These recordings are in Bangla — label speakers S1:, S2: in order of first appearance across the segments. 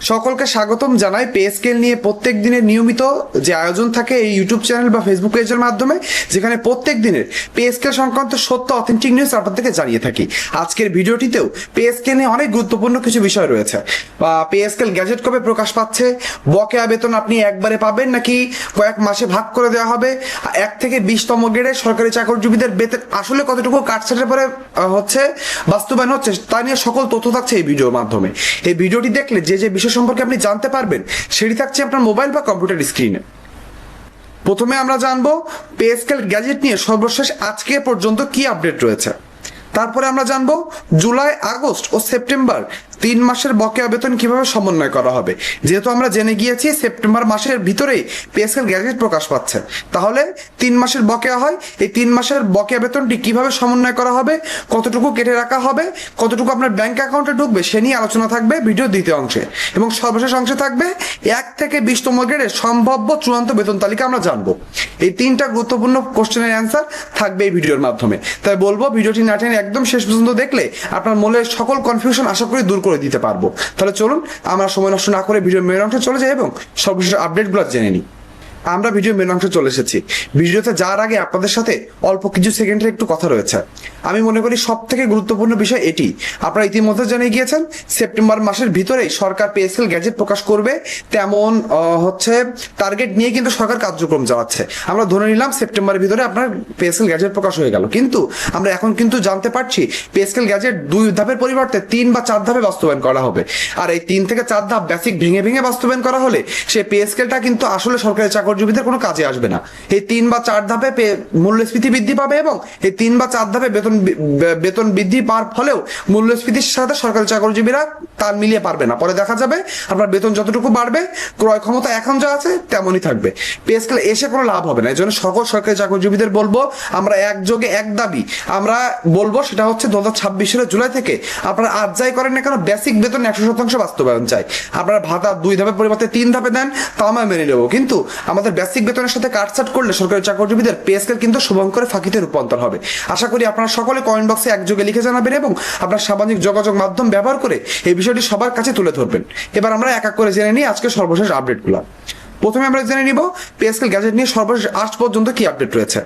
S1: সকলকে স্বাগতম জানাই পে স্কেল নিয়ে প্রত্যেক দিনের নিয়মিত যে আয়োজন থাকে এই ইউটিউব চ্যানেল বা ফেসবুক পেজের মাধ্যমে, যেখানে প্রত্যেক দিনের পে স্কেল সংক্রান্ত সত্য অথেন্টিক নিউজ আপনাদেরকে জানিয়ে থাকি। আজকের ভিডিওটিতেও পে স্কেল নিয়ে অনেক গুরুত্বপূর্ণ কিছু বিষয় রয়েছে। পে স্কেল গ্যাজেট কবে প্রকাশ পাচ্ছে, বকেয়া বেতন আপনি একবারে পাবেন নাকি কয়েক মাসে ভাগ করে দেওয়া হবে, 1 থেকে 20তম গ্রেডে সরকারি চাকরিজীবীদের বেতন আসলে কতটুকু কাটছাটের পরে বাস্তবায়ন হচ্ছে তা নিয়ে সকল তথ্য থাকছে এই ভিডিওর মাধ্যমে। এই ভিডিওটি দেখলে যে যে বিষয় সম্পর্কে আপনি জানতে পারবেন সেটি থাকছে আপনার মোবাইল বা কম্পিউটার স্ক্রিনে। প্রথমে আমরা জানবো পে স্কেল গ্যাজেট নিয়ে সর্বশেষ আজকে পর্যন্ত কি আপডেট রয়েছে। তারপরে আমরা জানবো জুলাই, আগস্ট ও সেপ্টেম্বর 3 মাসের বকেয়া বেতন কিভাবে সমন্বয় করা হবে। যেহেতু আমরা জেনে গিয়েছি সেপ্টেম্বর মাসের ভিতরেই পে স্কেল গ্যাজেট প্রকাশ পাচ্ছে, তাহলে 3 মাসের বকেয়া হয়, এই 3 মাসের বকেয়া বেতনটি কিভাবে সমন্বয় করা হবে, কতটুকু কেটে রাখা হবে, কতটুকু আপনার ব্যাংক অ্যাকাউন্টে ঢুকবে সে নিয়ে আলোচনা থাকবে ভিডিওর দ্বিতীয় অংশে। এবং সর্বশেষ অংশে থাকবে 1 থেকে 20তম গ্রেডের সম্ভাব্য চূড়ান্ত বেতন তালিকা আমরা জানবো। এই 3টা গুরুত্বপূর্ণ কোশ্চেনের অ্যান্সার থাকবে এই ভিডিওর মাধ্যমে। তাই বলবো ভিডিওটি না টেনে একদম শেষ পর্যন্ত দেখলে আপনার মনের সকল কনফিউশন আশা করি দূর করে দিতে পারবো। তাহলে চলুন আমরা সময় নষ্ট না করে ভিডিওর মেন অংশে চলে যাই এবং সর্বশেষ আপডেটগুলো জেনে নিই। আমরা ভিডিও মেন অংশে চলে এসেছি। ভিডিওতে যাওয়ার আগে আপনাদের সাথে অল্প কিছু সেকেন্ডের একটু কথা রয়েছে। আমি মনে করি সব থেকে গুরুত্বপূর্ণ বিষয় এটি, আপনারা ইতিমধ্যে জেনে গিয়েছেন সেপ্টেম্বর মাসের ভিতরেই সরকার পে স্কেল গ্যাজেট প্রকাশ করবে, তেমন টার্গেট নিয়ে কিন্তু সরকার কার্যক্রম চালাচ্ছে। আমরা ধরে নিলাম সেপ্টেম্বরের ভিতরে আপনার পে স্কেল গ্যাজেট প্রকাশ হয়ে গেল, কিন্তু আমরা এখন কিন্তু জানতে পারছি পে স্কেল গ্যাজেট 2 ধাপের পরিবর্তে 3 বা 4 ধাপে বাস্তবায়ন করা হবে। আর এই 3 থেকে 4 ধাপ বেসিক ভেঙে ভেঙে বাস্তবায়ন করা হলে সেই পে স্কেলটা কিন্তু আসলে সরকারি চাকরিজীবীদের কোনো কাজে আসবে না। এই 3 বা 4 ধাপে মূল্যস্ফীতি বৃদ্ধি পাবে এবং এই 3 বা 4 ধাপে বেতন বৃদ্ধি পাওয়ার ফলেও মূল্যস্ফীতির সাথে সরকারি চাকরিজীবীরা তাল মিলিয়ে পারবে না। পরে দেখা যাবে আপনার বেতন যতটুকু বাড়বে, ক্রয় ক্ষমতা এখন যা আছে তেমনই থাকবে, পে স্কেল এসে কোনো লাভ হবে না। এই জন্য সকল সরকারি চাকরিজীবীদের বলবো, আমরা একযোগে এক দাবি আমরা বলবো, সেটা হচ্ছে 2026 সালের জুলাই থেকে আপনারা আজ যাই করেন না কেন বেসিক বেতন 100% বাস্তবায়ন চাই। আপনারা ভাতা 2 ধাপের পরিবর্তে 3 ধাপে দেন, তাও আমরা মেনে নেবো, কিন্তু আমাদের বেসিক বেতনের সাথে কাটছাট করলে সরকারি চাকরিজীবীদের পে স্কেল কিন্তু শুভঙ্করের ফাঁকিতে রূপান্তর হবে। আশা করি আপনারা সকলে কমেন্ট বক্সে একযোগে লিখে জানাবেন এবং আপনার সামাজিক যোগাযোগ মাধ্যম ব্যবহার করে এই বিষয়টি সবার কাছে তুলে ধরবেন। এবার আমরা এক এক করে জেনে নিই আজকে সর্বশেষ আপডেটগুলো। প্রথমে আমরা জেনে নিব পে স্কেল গ্যাজেট নিয়ে সর্বশেষ আজ পর্যন্ত কি আপডেট রয়েছে।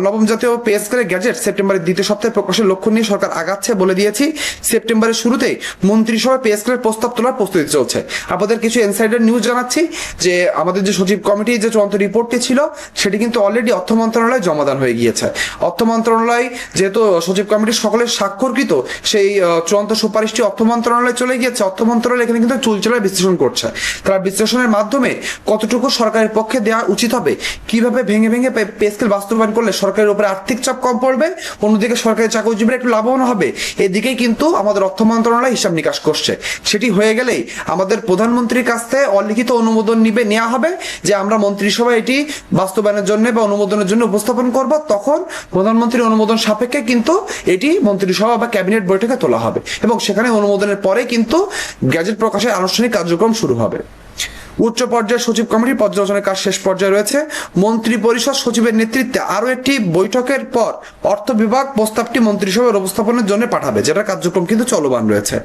S1: নবম জাতীয় পে স্কেলের গ্যাজেট সেপ্টেম্বরের দ্বিতীয় সপ্তাহে প্রকাশের লক্ষ্য নিয়ে সরকার আগাচ্ছে বলে দিয়েছি। সেপ্টেম্বরের শুরুতেই মন্ত্রিসভায় পে স্কেলের প্রস্তাব তোলার প্রস্তুতি চলছে। আপনাদের কিছু ইনসাইডার নিউজ জানাচ্ছি যে আমাদের যে সচিব কমিটির যে চূড়ান্ত রিপোর্টটি ছিল সেটি কিন্তু অলরেডি অর্থ মন্ত্রণালয়ে জমাদান হয়ে গিয়েছে। অর্থ মন্ত্রণালয় যেহেতু সচিব কমিটির সকলের স্বাক্ষরকৃত সেই চূড়ান্ত সুপারিশটি অর্থ মন্ত্রণালয়ে চলে গিয়েছে। অর্থ মন্ত্রণালয় এখানে কিন্তু চুলচেলার বিশ্লেষণ করছে। তারা বিশ্লেষণের মাধ্যমে কতটুকু সরকারের পক্ষে দেওয়া উচিত হবে, কিভাবে ভেঙে ভেঙে পে স্কেল বাস্তবায়ন করলে সরকারের উপরে আর্থিক চাপ কম পড়বে, অন্যদিকে সরকারি চাকরিজীবীরা একটু লাভবান হবে, এদিকেই কিন্তু আমাদের অর্থ মন্ত্রণালয় হিসাব নিকাশ করছে। সেটি হয়ে গেলেই আমাদের প্রধানমন্ত্রীর কাছ থেকে অলিখিত অনুমোদন নেওয়া হবে যে আমরা মন্ত্রিসভায় এটি বাস্তবায়নের জন্য বা অনুমোদনের জন্য উপস্থাপন করব। তখন প্রধানমন্ত্রীর অনুমোদন সাপেক্ষে কিন্তু এটি মন্ত্রিসভা বা ক্যাবিনেট বৈঠকে তোলা হবে এবং সেখানে অনুমোদনের পরে কিন্তু গ্যাজেট প্রকাশের আনুষ্ঠানিক কার্যক্রম শুরু হবে। উচ্চ পর্যায়ের সচিব কমিটির পর্যালোচনার কাজ শেষ পর্যায়ে রয়েছে। মন্ত্রী পরিষদ সচিবের নেতৃত্বে আরো একটি বৈঠকের পর অর্থ বিভাগ প্রস্তাবটি মন্ত্রিসভার উপস্থাপনের জন্য পাঠাবে, যেটা কার্যক্রম কিন্তু চলমান রয়েছে।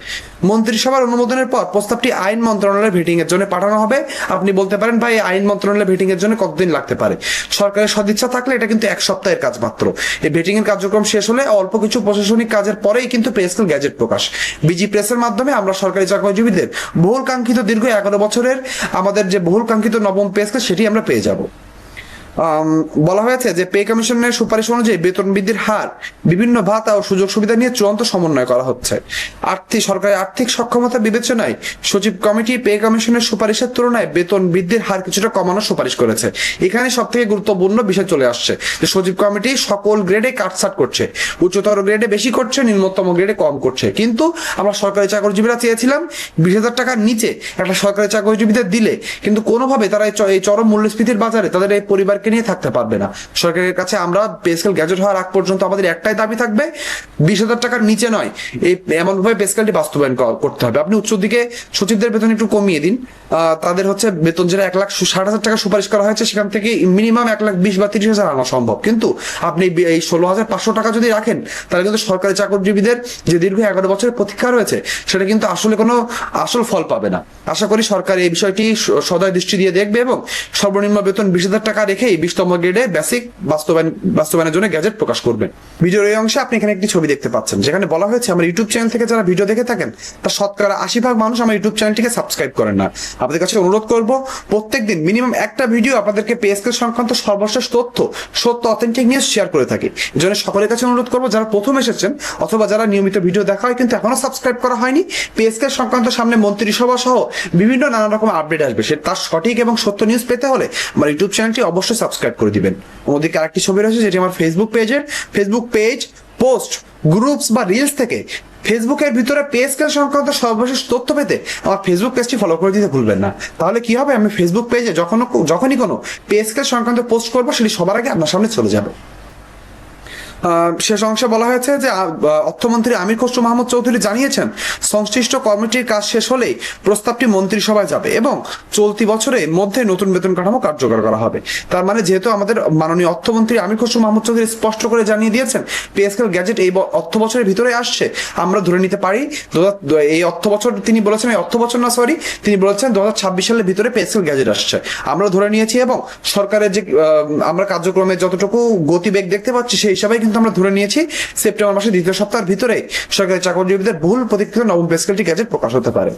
S1: মন্ত্রিসভার অনুমোদনের পর প্রস্তাবটি আইন মন্ত্রণালয়ের ভেটিং এর জন্য পাঠানো হবে। আপনি বলতে পারেন ভাই আইন মন্ত্রণালয়ের ভেটিং এর জন্য কতদিন লাগতে পারে? সরকারের সদিচ্ছা থাকলে এটা কিন্তু 1 সপ্তাহের কাজ মাত্র। এই ভেটিং এর কার্যক্রম শেষ হলে অল্প কিছু প্রশাসনিক কাজের পরেই কিন্তু পে স্কেল গ্যাজেট প্রকাশ। বিজি প্রেসের মাধ্যমে আমরা সরকারি চাকরিজীবীদের বহুল কাঙ্ক্ষিত দীর্ঘ 11 বছরের আমাদের যে বহুল কাঙ্ক্ষিত নবম পে স্কেল সেটি আমরা পেয়ে যাব। বলা হয়েছে যে পে কমিশনের সুপারিশ অনুযায়ী বেতন বৃদ্ধির হার, বিভিন্ন ভাতা ও সুযোগ সুবিধা নিয়ে চূড়ান্ত সমন্বয় করা হচ্ছে। সরকারের আর্থিক সক্ষমতা বিবেচনায় সচিব কমিটি পে কমিশনের সুপারিশের তুলনায় বেতন বৃদ্ধির হার কিছুটা কমানোর সুপারিশ করেছে। এখানে সব থেকে গুরুত্বপূর্ণ বিষয় চলে আসছে যে সচিব কমিটি সকল গ্রেডে কাটছাট করছে, উচ্চতর গ্রেডে বেশি করছে, নিম্নতম গ্রেডে কম করছে। কিন্তু আমরা সরকারি চাকরিজীবীরা চেয়েছিলাম 20,000 টাকার নিচে একটা সরকারি চাকরিজীবীদের দিলে কিন্তু কোনোভাবে তারা এই চরম মূল্যস্ফীতির বাজারে তাদের এই পরিবার পরিবারকে নিয়ে থাকতে পারবে না। সরকারের কাছে আমরা পে স্কেল গ্যাজেট হওয়ার আগ পর্যন্ত আমাদের একটাই দাবি থাকবে, 20,000 টাকার নিচে নয়, এই এমন ভাবে পে স্কেলটি বাস্তবায়ন করতে হবে। আপনি উচ্চ দিকে সচিবদের বেতন একটু কমিয়ে দিন, তাদের হচ্ছে বেতন যেটা 1,60,000 টাকা সুপারিশ করা হয়েছে সেখান থেকে মিনিমাম 1,20,000 বা 30,000 আনা সম্ভব, কিন্তু আপনি এই 16,500 টাকা যদি রাখেন তাহলে কিন্তু সরকারি চাকরিজীবীদের যে দীর্ঘ 11 বছরের প্রতীক্ষা রয়েছে সেটা কিন্তু আসলে কোনো আসল ফল পাবে না। আশা করি সরকার এই বিষয়টি সদয় দৃষ্টি দিয়ে দেখবে এবং সর্বনিম্ন বেতন 20,000 টাকা রেখেই 20তম গ্রেডে বেসিক বাস্তবায়নের জন্য গ্যাজেট প্রকাশ করবেন। ভিডিওর এই অংশে আপনি এখানে একটি ছবি দেখতে পাচ্ছেন যেখানে বলা হয়েছে আমার ইউটিউব চ্যানেল থেকে যারা ভিডিও দেখে থাকেন তার শতকরা 80% মানুষ আমার ইউটিউব চ্যানেলটিকে সাবস্ক্রাইব করেন না। আপনাদের কাছে অনুরোধ করব প্রত্যেকদিন মিনিমাম একটা ভিডিও আপনাদেরকে পে স্কেল সংক্রান্ত সর্বশেষ তথ্য, সত্য, অথেন্টিক নিউজ শেয়ার করে থাকি। এই জন্য সকলের কাছে অনুরোধ করবো যারা প্রথম এসেছেন অথবা যারা নিয়মিত ভিডিও দেখা হয় কিন্তু এখনো সাবস্ক্রাইব করা হয়নি, পে স্কেল সংক্রান্ত সামনে মন্ত্রিসভা সহ বিভিন্ন নানা রকম আপডেট আসবে, সে তার সঠিক এবং সত্য নিউজ পেতে হলে আমার ইউটিউব চ্যানেলটি অবশ্যই সাবস্ক্রাইব করে দিবেন। অন্যদিকে আরেকটি ছবি রয়েছে যেটি আমার ফেসবুক পেজ, পোস্ট, গ্রুপস বা রিলস থেকে ফেসবুকের ভিতরে পে স্কেল সংক্রান্ত সর্বশেষ তথ্য পেতে আমার ফেসবুক পেজটি ফলো করে দিতে ভুলবেন না। তাহলে কি হবে, আমি ফেসবুক পেজে যখনই কোনো পে স্কেল সংক্রান্ত পোস্ট করবো সেটি সবার আগে আপনার সামনে চলে যাবে। শেষ অংশে বলা হয়েছে যে অর্থমন্ত্রী আমির খসরু মাহমুদ চৌধুরী জানিয়েছেন সংশ্লিষ্ট কমিটির কাজ শেষ হলেই প্রস্তাবটি মন্ত্রিসভায় যাবে এবং চলতি বছরের মধ্যে নতুন বেতন কাঠামো কার্যকর করা হবে। তার মানে যেহেতু আমাদের মাননীয় অর্থমন্ত্রী আমির খসরু মাহমুদ চৌধুরী স্পষ্ট করে জানিয়ে দিয়েছেন পে স্কেল গ্যাজেট এই অর্থ বছরের ভিতরে আসছে, আমরা ধরে নিতে পারি এই অর্থ বছর তিনি বলেছেন, এই অর্থ বছর না সরি তিনি বলেছেন 2026 সালের ভিতরে পে স্কেল গ্যাজেট আসছে, আমরা ধরে নিয়েছি এবং সরকারের যে আমরা কার্যক্রমে যতটুকু গতিবেগ দেখতে পাচ্ছি সেই হিসাবে কিন্তু আমরা ধরে নিয়েছি সেপ্টেম্বর মাসের দ্বিতীয় সপ্তাহের ভিতরে সরকারি চাকরিজীবীদের বহুল প্রতীক্ষিত নবম পে স্কেলটি গ্যাজেট প্রকাশ হতে পারে।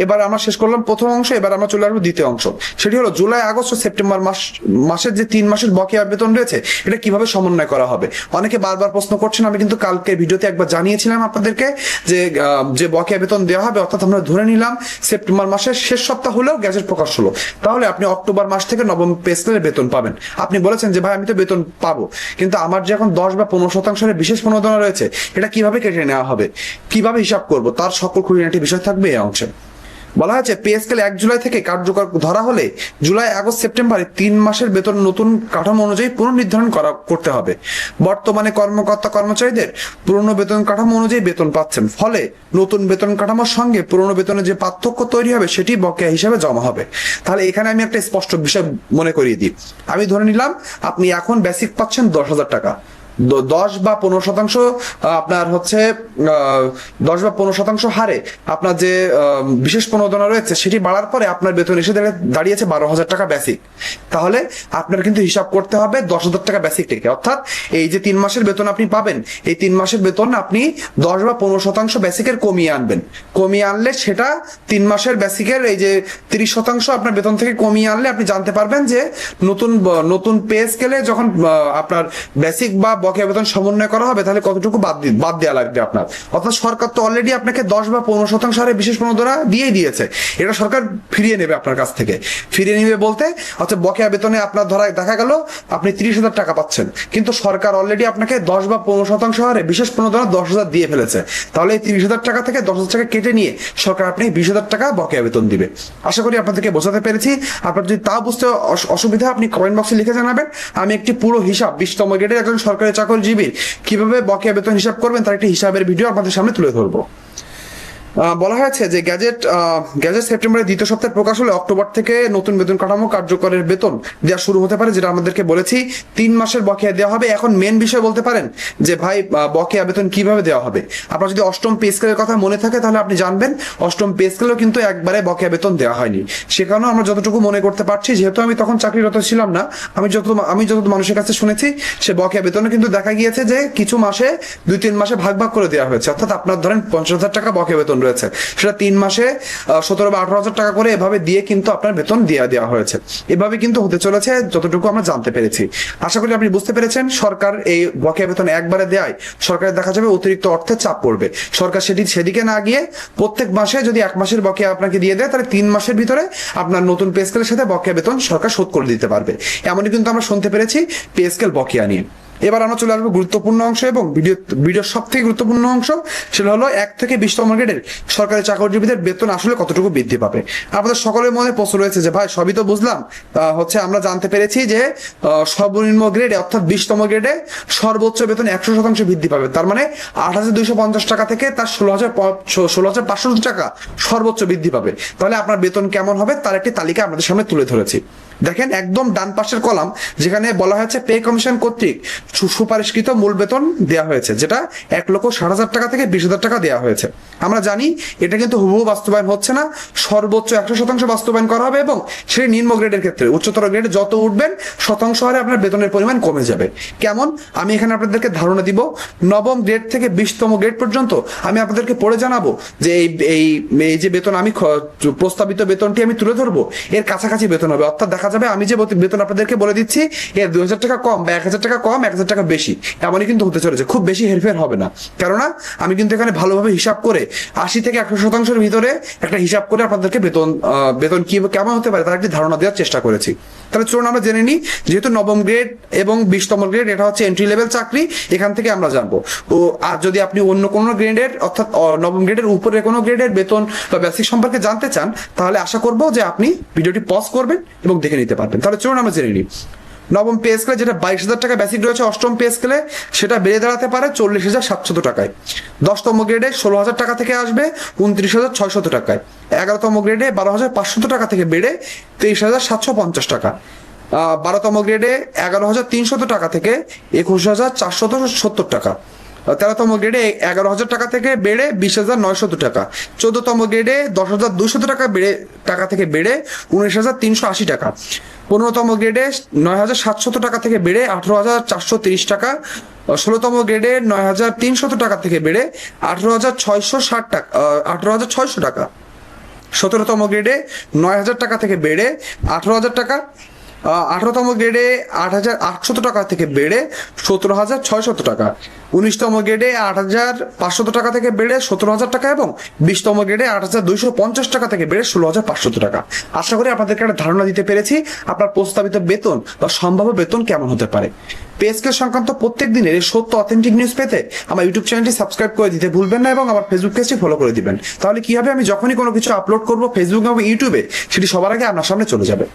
S1: এবার আমরা শেষ করলাম প্রথম অংশ, এবার আমরা চলে আসবো দ্বিতীয় অংশ। সেটি হলো জুলাই, আগস্ট ও সেপ্টেম্বর মাসের যে 3 মাসের বকেয়া বেতন রয়েছে এটা কিভাবে সমন্বয় করা হবে। অনেকে বারবার প্রশ্ন করছেন, আমি কিন্তু কালকে ভিডিওতে একবার জানিয়েছিলাম আপনাদেরকে যে বকেয়া বেতন দেওয়া হবে, অর্থাৎ আমরা ধরে নিলাম সেপ্টেম্বর মাসের শেষ সপ্তাহ হলেও গ্যাজেট প্রকাশ হলো, তাহলে আপনি অক্টোবর মাস থেকে নবম পে স্কেলের বেতন পাবেন। আপনি বলেছেন যে ভাই আমি তো বেতন পাবো, কিন্তু আমার যে এখন 10 বা 15% বিশেষ প্রণোদনা রয়েছে এটা কিভাবে কেটে নেওয়া হবে, কিভাবে হিসাব করব, তার সকল খুঁটিনাটি বিষয় থাকবে এই অংশে। বলা হয়েছে পে স্কেল 1 জুলাই থেকে কার্যকর ধরা হলে জুলাই, আগস্ট, সেপ্টেম্বরে 3 মাসের বেতন নতুন কাঠামো অনুযায়ী পুনর্নির্ধারণ করতে হবে। বর্তমানে কর্মকর্তা কর্মচারীদের পুরনো বেতন কাঠামো অনুযায়ী বেতন পাচ্ছেন, ফলে নতুন বেতন কাঠামোর সঙ্গে পুরনো বেতনের যে পার্থক্য তৈরি হবে সেটি বকেয়া হিসেবে জমা হবে। তাহলে এখানে আমি একটা স্পষ্ট বিষয় মনে করিয়ে দিই, আমি ধরে নিলাম আপনি এখন বেসিক পাচ্ছেন 10,000 টাকা, 10 বা 15% আপনার হচ্ছে 10 বা 15% হারে আপনার যে বিশেষ প্রণোদনা রয়েছে সেটি বাড়ার পরে আপনার বেতন এসে দাঁড়িয়েছে 12,000 টাকা বেসিক। তাহলে আপনার কিন্তু হিসাব করতে হবে 10,000 টাকা বেসিক থেকে, অর্থাৎ এই যে 3 মাসের বেতন আপনি পাবেন এই 3 মাসের বেতন আপনি 10 বা 15% বেসিকের কমিয়ে আনবেন, কমিয়ে আনলে সেটা 3 মাসের বেসিকের এই যে 30% আপনার বেতন থেকে কমিয়ে আনলে আপনি জানতে পারবেন যে নতুন পে স্কেলে যখন আপনার বেসিক বা বকেয়া বেতন সমন্বয় করা হবে তাহলে কতটুকু বাদ দেওয়া লাগবে আপনার। অর্থাৎ সরকার তো অলরেডি আপনাকে 10 বা 15% হারে বিশেষ প্রণোদনা দিয়েই দিয়েছে, এটা সরকার ফিরিয়ে নেবে আপনার কাছ থেকে। ফিরিয়ে নেবে বলতে অর্থাৎ বকেয়া বেতনে আপনার দেখা গেল আপনি 30,000 টাকা পাচ্ছেন, কিন্তু সরকার অলরেডি আপনাকে 10 বা 15% হারে বিশেষ প্রণোদনা 10,000 দিয়ে ফেলেছে, তাহলে এই 30,000 টাকা থেকে 10,000 টাকা কেটে নিয়ে সরকার আপনি 20,000 টাকা বকেয়া বেতন দিবে। আশা করি আপনাদেরকে বোঝাতে পেরেছি। আপনার যদি তা বুঝতে অসুবিধা আপনি কমেন্ট বক্সে লিখে জানাবেন, আমি একটি পুরো হিসাব 20তম গ্রেডের একজন সরকারি চাকরিজীবী কিভাবে বকেয়া বেতন হিসাব করবেন তার একটি হিসাবের ভিডিও আপনাদের সামনে তুলে ধরবো। বলা হয়েছে যে গ্যাজেট সেপ্টেম্বরের দ্বিতীয় সপ্তাহে প্রকাশ হলে অক্টোবর থেকে নতুন বেতন কাঠামো কার্যকরের বেতন দেওয়া শুরু হতে পারে, যেটা আমাদেরকে বলেছি 3 মাসের বকেয়া দেওয়া হবে। এখন মেন বিষয় বলতে পারেন যে ভাই বকেয়া বেতন কিভাবে দেওয়া হবে। আপনার যদি অষ্টম পে স্কেলের কথা মনে থাকে তাহলে আপনি জানবেন অষ্টম পে স্কেলেও কিন্তু একবারে বকেয়া বেতন দেওয়া হয়নি। সেখানেও আমরা যতটুকু মনে করতে পারছি, যেহেতু আমি তখন চাকরিরত ছিলাম না, আমি যত মানুষের কাছে শুনেছি সে বকেয়া বেতনে কিন্তু দেখা গিয়েছে যে কিছু মাসে 2-3 মাসে ভাগ করে দেওয়া হয়েছে, অর্থাৎ আপনার ধরেন 50,000 টাকা বকেয়া বেতন রয়েছে, সেটা 3 মাসে 17 বা 18,000 টাকা করে এভাবে দিয়ে কিন্তু আপনার বেতন দেওয়া হয়েছে। এভাবে কিন্তু হতে চলেছে যতটুকু আমরা জানতে পেরেছি। আশা করি আপনি বুঝতে পেরেছেন সরকার এই বকেয়া বেতন একবারে দেয় সরকারের দেখা যাবে অতিরিক্ত অর্থের চাপ পড়বে। সরকার সেদিকে না গিয়ে প্রত্যেক মাসে যদি 1 মাসের বকেয়া আপনাকে দিয়ে দেয় তাহলে 3 মাসের ভিতরে আপনার নতুন পে স্কেলের সাথে বকেয়া বেতন সরকার শোধ করে দিতে পারবে। এমনই কিন্তু আমরা শুনতে পেরেছি পে স্কেল বকেয়া নিয়ে। এবার আমরা চলে আসবো গুরুত্বপূর্ণ অংশ এবং ভিডিওর সব থেকে গুরুত্বপূর্ণ অংশ, সেটা হলো 1 থেকে 20তম গ্রেডের সরকারি চাকরিজীবীদের বেতন আসলে কতটুকু বৃদ্ধি পাবে। আপনাদের সকলের মনে প্রশ্ন রয়েছে যে ভাই সবই তো বুঝলাম, আমরা জানতে পেরেছি যে সর্বনিম্ন গ্রেডে অর্থাৎ 20তম গ্রেডে সর্বোচ্চ বেতন 100% বৃদ্ধি পাবে, তার মানে 8,250 টাকা থেকে তার 16,500 টাকা সর্বোচ্চ বৃদ্ধি পাবে। তাহলে আপনার বেতন কেমন হবে তার একটি তালিকা আপনাদের সামনে তুলে ধরেছি। দেখেন একদম ডান পাশের কলাম, যেখানে বলা হয়েছে পে কমিশন কর্তৃক সুপারিশকৃত মূল বেতন দেওয়া হয়েছে, যেটা 1,60,000 টাকা থেকে 20,000 টাকা দেওয়া হয়েছে। আমরা জানি এটা কিন্তু হুবহু বাস্তবায়ন হচ্ছে না, সর্বোচ্চ 100% বাস্তবায়ন করা হবে এবং সেই নিম্ন গ্রেডের ক্ষেত্রে উচ্চতর গ্রেডে যত উঠবেন শতাংশ হারে আপনার বেতনের পরিমাণ কমে যাবে। কেমন, আমি এখানে আপনাদেরকে ধারণা দিব। নবম গ্রেড থেকে 20তম গ্রেড পর্যন্ত আমি আপনাদেরকে পড়ে জানাবো যে এই যে বেতন আমি প্রস্তাবিত বেতনটি আমি তুলে ধরবো, এর কাছাকাছি বেতন হবে। অর্থাৎ দেখা যাবে আমি যে বেতন আপনাদেরকে বলে দিচ্ছি এর 2,000 টাকা কম বা 1,000 টাকা কম, 1,000 টাকা বেশি, এমনই কিন্তু হতে চলেছে। খুব বেশি হেরফের হবে না, কেননা আমি কিন্তু এখানে ভালোভাবে হিসাব করে 80 থেকে 100% ভিতরে একটা হিসাব করে আপনাদেরকে বেতন কি কেমন হতে পারে তার একটি ধারণা দেওয়ার চেষ্টা করেছি। তাহলে চলুন আমরা জেনে নিই। যেহেতু নবম গ্রেড এবং 20তম গ্রেড এটা হচ্ছে এন্ট্রি লেভেল চাকরি, এখান থেকে আমরা জানবো। আর যদি আপনি অন্য কোনো গ্রেডের অর্থাৎ নবম গ্রেডের উপরে কোনো গ্রেডের বেতন বা বেসিক সম্পর্কে জানতে চান, তাহলে আশা করবো যে আপনি ভিডিওটি পজ করবেন এবং দেখে নিতে পারবেন। তাহলে চলুন আমরা জেনে নিই। নবম পে স্কেলে যেটা 22,000 টাকা বেসিক রয়েছে, অষ্টম পে স্কেলে সেটা বেড়ে দাঁড়াতে পারে 40,700 টাকায়। 10তম গ্রেডে 16,000 টাকা থেকে আসবে 29,600 টাকায়। 11তম গ্রেডে 12,500 টাকা থেকে বেড়ে 23,750 টাকা। 12তম গ্রেডে 11,300 টাকা থেকে 21,470 টাকা। 13তম গ্রেডে 11,000 টাকা থেকে বেড়ে 20,900 টাকা। 14তম গ্রেডে 10,200 টাকা থেকে বেড়ে 19,380 টাকা। 15তম গ্রেডে 9,700 টাকা থেকে বেড়ে 18,430 টাকা। 16তম গ্রেডে 9,300 টাকা থেকে বেড়ে 18,660 টাকা 18,600 টাকা। 17তম গ্রেডে 9,000 টাকা থেকে বেড়ে 18,000 টাকা। 18তম গ্রেডে 8,800 টাকা থেকে বেড়ে 17,600 টাকা। 19তম গ্রেডে 8,500 টাকা থেকে বেড়ে 17,000 টাকা এবং 20তম গ্রেডে 8,250 টাকা থেকে বেড়ে 16,500 টাকা। আশা করি আপনাদেরকে একটা ধারণা দিতে পেরেছি আপনার প্রস্তাবিত বেতন বা সম্ভাব্য বেতন কেমন হতে পারে। পে স্কেল সংক্রান্ত প্রত্যেক দিনের এই সত্য অথেন্টিক নিউজ পেতে আমার ইউটিউব চ্যানেলটি সাবস্ক্রাইব করে দিতে ভুলবেন না এবং আমার ফেসবুক পেজটি ফলো করে দিবেন। তাহলে কি হবে, আমি যখনই কোনো কিছু আপলোড করবো ফেসবুক এবং ইউটিউবে সেটি সবার আগে আপনার সামনে চলে যাবে।